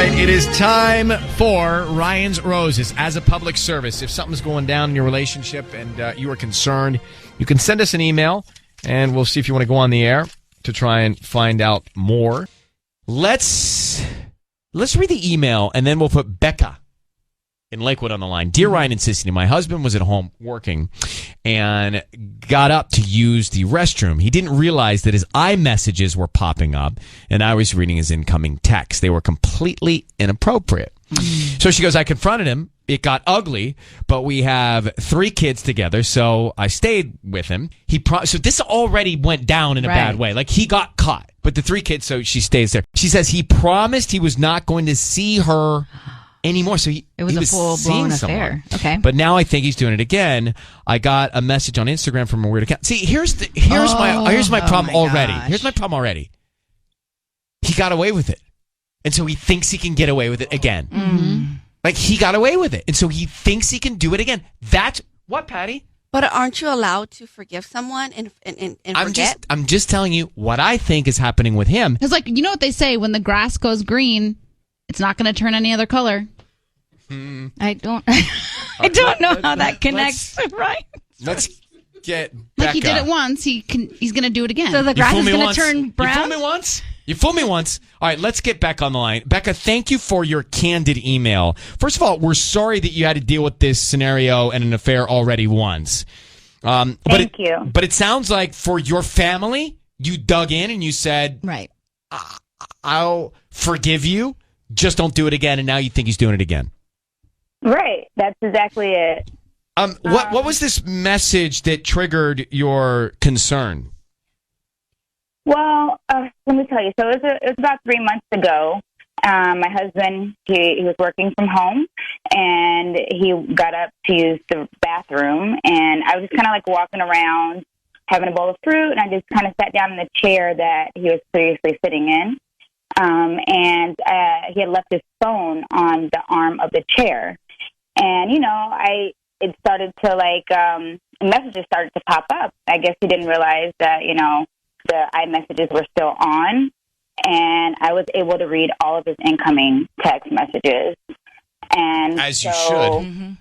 right, it is time for Ryan's Roses. As a public service, if something's going down in your relationship and you are concerned, you can send us an email, and we'll see if you want to go on the air to try and find out more. Let's read the email, and then we'll put Becca in Lakewood on the line. Dear Ryan and Sissy, my husband was at home working and got up to use the restroom. He didn't realize that his iMessages were popping up, and I was reading his incoming texts. They were completely inappropriate. So she goes, I confronted him. It got ugly, but we have 3 kids together, so I stayed with him. So this already went down in a bad way. Like, he got caught. But the 3 kids, so she stays there. She says he promised he was not going to see her anymore. So it was a full-blown affair. Okay. But now I think he's doing it again. I got a message on Instagram from a weird account. See, here's my problem already. Here's my problem already. He got away with it. And so he thinks he can get away with it again. Mm-hmm. Like, he got away with it. And so he thinks he can do it again. That's what, Patty? But aren't you allowed to forgive someone and forget? I'm just telling you what I think is happening with him. It's like, you know what they say, when the grass goes green, it's not going to turn any other color. I don't know how that connects, right? Let's get Becca. Like, he did it once, he's going to do it again. So the grass is going to turn brown? You fooled me once. All right, let's get Becca on the line. Becca, thank you for your candid email. First of all, we're sorry that you had to deal with this scenario and an affair already once. Thank you. But it sounds like for your family, you dug in and you said, right, I'll forgive you. Just don't do it again. And now you think he's doing it again. Right. That's exactly it. What was this message that triggered your concern? Well, let me tell you. So it was about 3 months ago. My husband, he was working from home, and he got up to use the bathroom, and I was just kind of like walking around having a bowl of fruit, and I just kind of sat down in the chair that he was previously sitting in. And he had left his phone on the arm of the chair. And, it started to messages started to pop up. I guess he didn't realize that, the iMessages were still on. And I was able to read all of his incoming text messages. And as you should. Mm-hmm.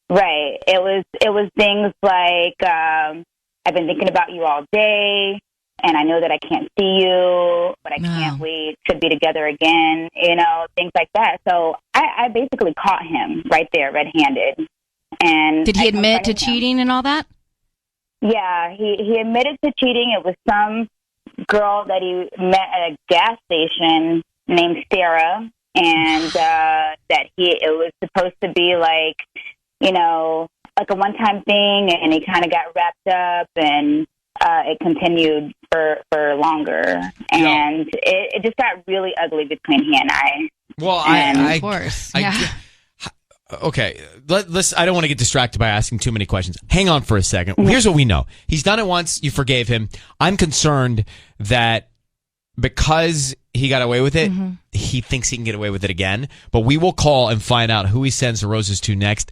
Right. It was things like, I've been thinking about you all day. And I know that I can't see you, but I can't wait to be together again, things like that. So I basically caught him right there, red-handed. And did he admit to cheating and all that? Yeah, he admitted to cheating. It was some girl that he met at a gas station named Sarah, and that it was supposed to be like a one-time thing, and he kind of got wrapped up, and it continued for longer, and it just got really ugly between he and I. Well, of course, okay, I don't want to get distracted by asking too many questions. Hang on for a second. Here's what we know. He's done it once. You forgave him. I'm concerned that because he got away with it, he thinks he can get away with it again. But we will call and find out who he sends the roses to next.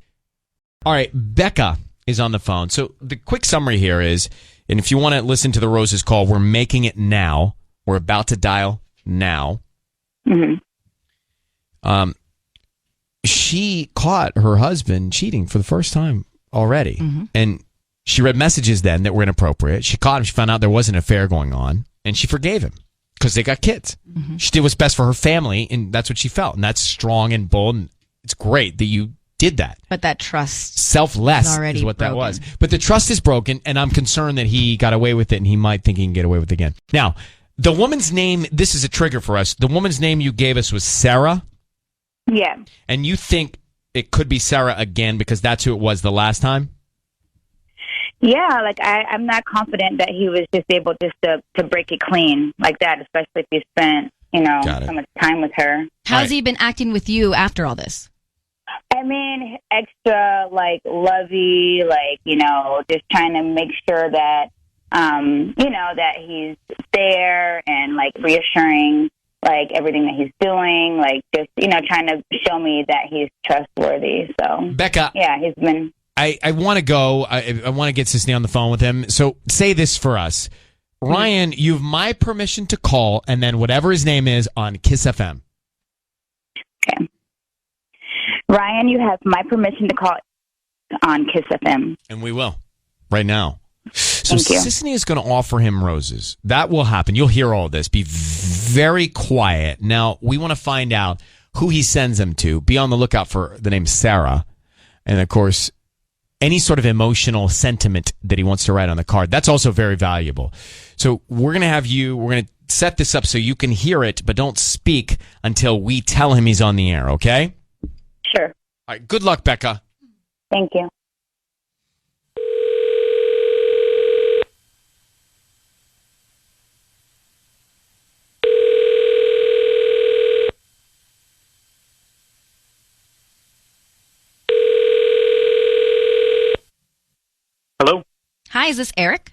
All right, Becca is on the phone. So the quick summary here is, and if you want to listen to the roses call, we're making it now. We're about to dial now. Mm-hmm. She caught her husband cheating for the first time already. And she read messages then that were inappropriate. She caught him. She found out there was an affair going on, and she forgave him because they got kids. She did what's best for her family, and that's what she felt. And that's strong and bold. And it's great that you did that. But that trust selfless is what that was. But the trust is broken, and I'm concerned that he got away with it, and he might think he can get away with it again. Now, the woman's name, this is a trigger for us. The woman's name you gave us was Sarah. Yeah. And you think it could be Sarah again because that's who it was the last time? Yeah, like I'm not confident that he was just able just to break it clean like that, especially if he spent, so much time with her. How's he been acting with you after all this? I mean, extra, lovey, just trying to make sure that, that he's there and, reassuring, everything that he's doing, just, trying to show me that he's trustworthy. So, Becca. Yeah, he's been... I want to go. I want to get Sisney on the phone with him. So say this for us. Ryan, you have my permission to call, and then whatever his name is on Kiss FM. Okay. Ryan, you have my permission to call on Kiss FM. And we will right now. So Thank you. Sisney is going to offer him roses. That will happen. You'll hear all this. Be very quiet. Now, we want to find out who he sends them to. Be on the lookout for the name Sarah. And, of course, any sort of emotional sentiment that he wants to write on the card. That's also very valuable. So we're going to set this up so you can hear it, but don't speak until we tell him he's on the air, okay? Sure. All right. Good luck, Becca. Thank you. Hello? Hi, is this Eric?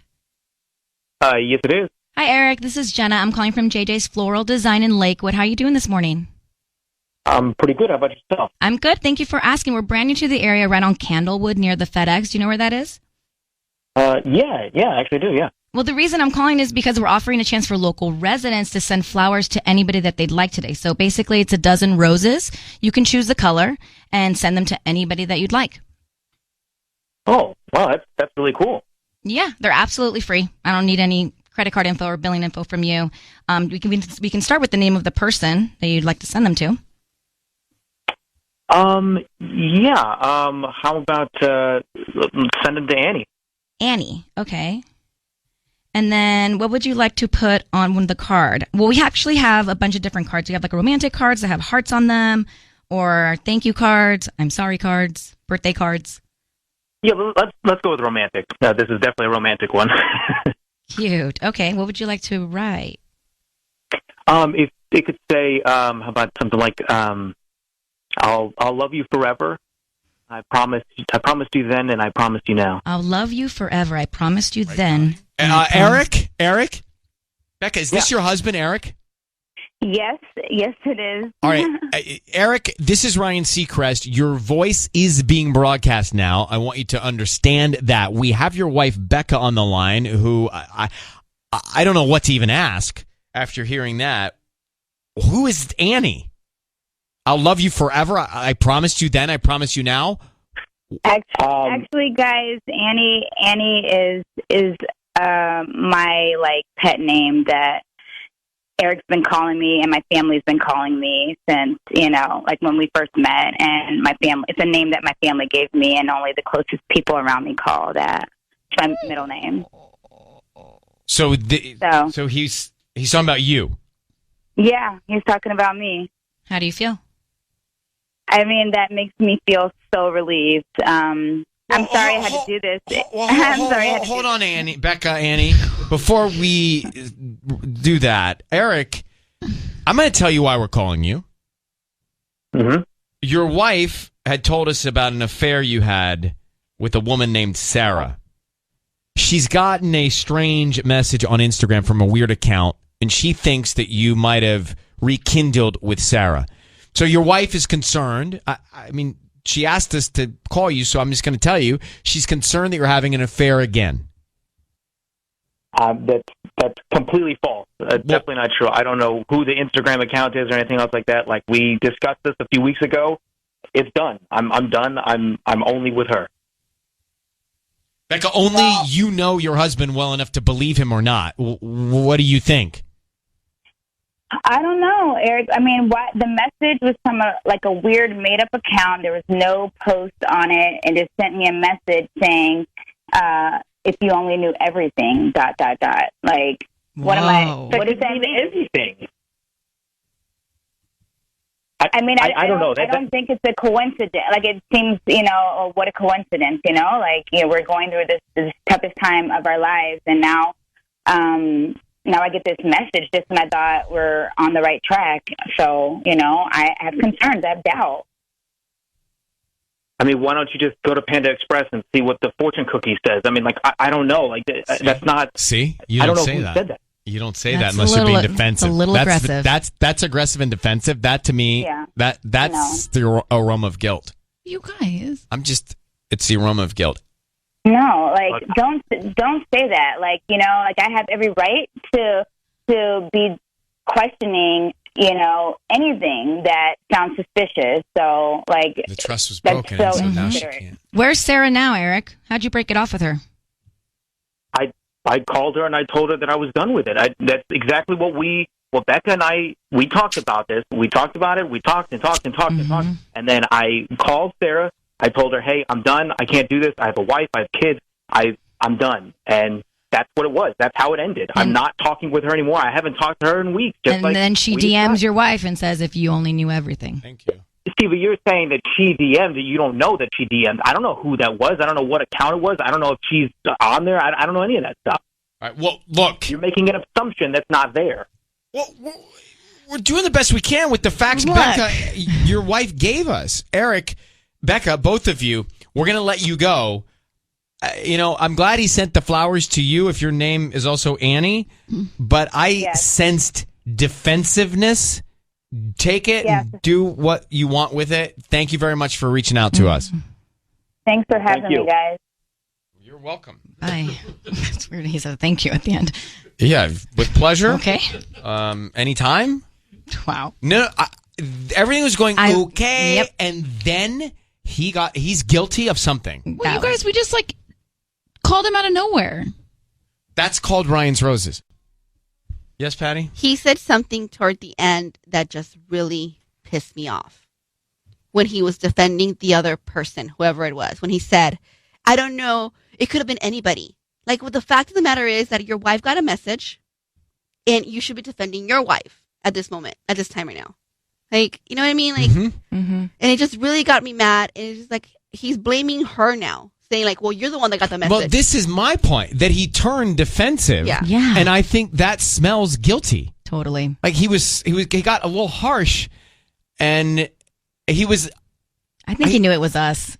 Yes, it is. Hi, Eric. This is Jenna. I'm calling from JJ's Floral Design in Lakewood. How are you doing this morning? I'm pretty good. How about yourself? I'm good. Thank you for asking. We're brand new to the area right on Candlewood near the FedEx. Do you know where that is? Yeah, actually I do, yeah. Well, the reason I'm calling is because we're offering a chance for local residents to send flowers to anybody that they'd like today. So basically, it's a dozen roses. You can choose the color and send them to anybody that you'd like. Oh, wow, that's really cool. Yeah, they're absolutely free. I don't need any credit card info or billing info from you. We can start with the name of the person that you'd like to send them to. How about send them to Annie? Annie, okay. And then what would you like to put on the card? Well, we actually have a bunch of different cards. We have like romantic cards that have hearts on them, or thank you cards, I'm sorry cards, birthday cards. Yeah, let's go with romantic. This is definitely a romantic one. Cute. Okay, what would you like to write? If it could say, how about something like, I'll love you forever. I promised you then, and I promise you now. I'll love you forever. I promised you then. and I Eric? Becca, is this your husband, Eric? Yes, it is. All right. Eric, this is Ryan Seacrest. Your voice is being broadcast now. I want you to understand that. We have your wife, Becca, on the line, who I don't know what to even ask after hearing that. Who is Annie? I'll love you forever. I promised you then. I promise you now. Actually, guys, Annie is my like pet name that Eric's been calling me, and my family's been calling me since like when we first met. And my family, it's a name that my family gave me, and only the closest people around me call that. It's my middle name. So he's talking about you. Yeah, he's talking about me. How do you feel? I mean, that makes me feel so relieved. I'm sorry I had to do this. Hold on, Annie, Becca, Annie. Before we do that, Eric, I'm going to tell you why we're calling you. Mm-hmm. Your wife had told us about an affair you had with a woman named Sarah. She's gotten a strange message on Instagram from a weird account, and she thinks that you might have rekindled with Sarah. So your wife is concerned. I mean, she asked us to call you, so I'm just going to tell you, she's concerned that you're having an affair again. That's completely false. Definitely not true. I don't know who the Instagram account is or anything else like that. Like, we discussed this a few weeks ago. It's done. I'm done. I'm only with her. Becca, only you know your husband well enough to believe him or not. What do you think? I don't know, Eric. I mean, the message was from a weird made-up account. There was no post on it, and it sent me a message saying, "If you only knew everything." ... Like, what am I? What does that mean? Everything. I mean, I don't know. I don't think it's a coincidence. Like, it seems, what a coincidence. Like, we're going through this toughest time of our lives, and now I get this message just when I thought we're on the right track. So, I have concerns. I have doubt. I mean, why don't you just go to Panda Express and see what the fortune cookie says? I mean, like, I don't know. Like, that's not... See? You I don't know say who that. said that. You don't say That's that unless you're being it's defensive. a little aggressive. That's aggressive and defensive. That, to me, that's the aroma of guilt. You guys. It's the aroma of guilt. No, like, don't say that. Like, like, I have every right to be questioning, anything that sounds suspicious. So, like, The trust was that's broken, so and so now she inconsiderate. can't. Where's Sarah now, Eric? How'd you break it off with her? I called her and I told her that I was done with it. That's exactly what Becca and I talked about this. We talked about it. We talked and talked and talked and talked. And then I called Sarah. I told her, hey, I'm done. I can't do this. I have a wife. I have kids. I'm done. And that's what it was. That's how it ended. I'm not talking with her anymore. I haven't talked to her in weeks. And then she DMs your wife and says, if you only knew everything. Thank you. Steve, you're saying that she DM'd, that you don't know that she DM'd. I don't know who that was. I don't know what account it was. I don't know if she's on there. I don't know any of that stuff. All right, well, look. You're making an assumption that's not there. Well, we're doing the best we can with the facts Look. Becca, your wife, gave us. Eric, Becca, both of you, we're going to let you go. I'm glad he sent the flowers to you if your name is also Annie, but I sensed defensiveness. Take it and do what you want with it. Thank you very much for reaching out to us. Thanks for having Thank you. me, guys. You're welcome. Bye. That's weird. He said thank you at the end. Yeah, with pleasure. Okay. Anytime. Wow. No, everything was going okay, Yep. and then he's guilty of something. Well, you guys, we just called him out of nowhere. That's called Ryan's Roses. Yes, Patty? He said something toward the end that just really pissed me off. When he was defending the other person, whoever it was, when he said, I don't know, it could have been anybody. Like, well, the fact of the matter is that your wife got a message and you should be defending your wife at this moment, at this time right now. Like, you know what I mean? Like, and it just really got me mad. And it's just like, he's blaming her now, saying like, well, you're the one that got the message. Well, this is my point, that he turned defensive. Yeah. Yeah. And I think that smells guilty. Totally. Like he got a little harsh, and he was. I think he knew it was us.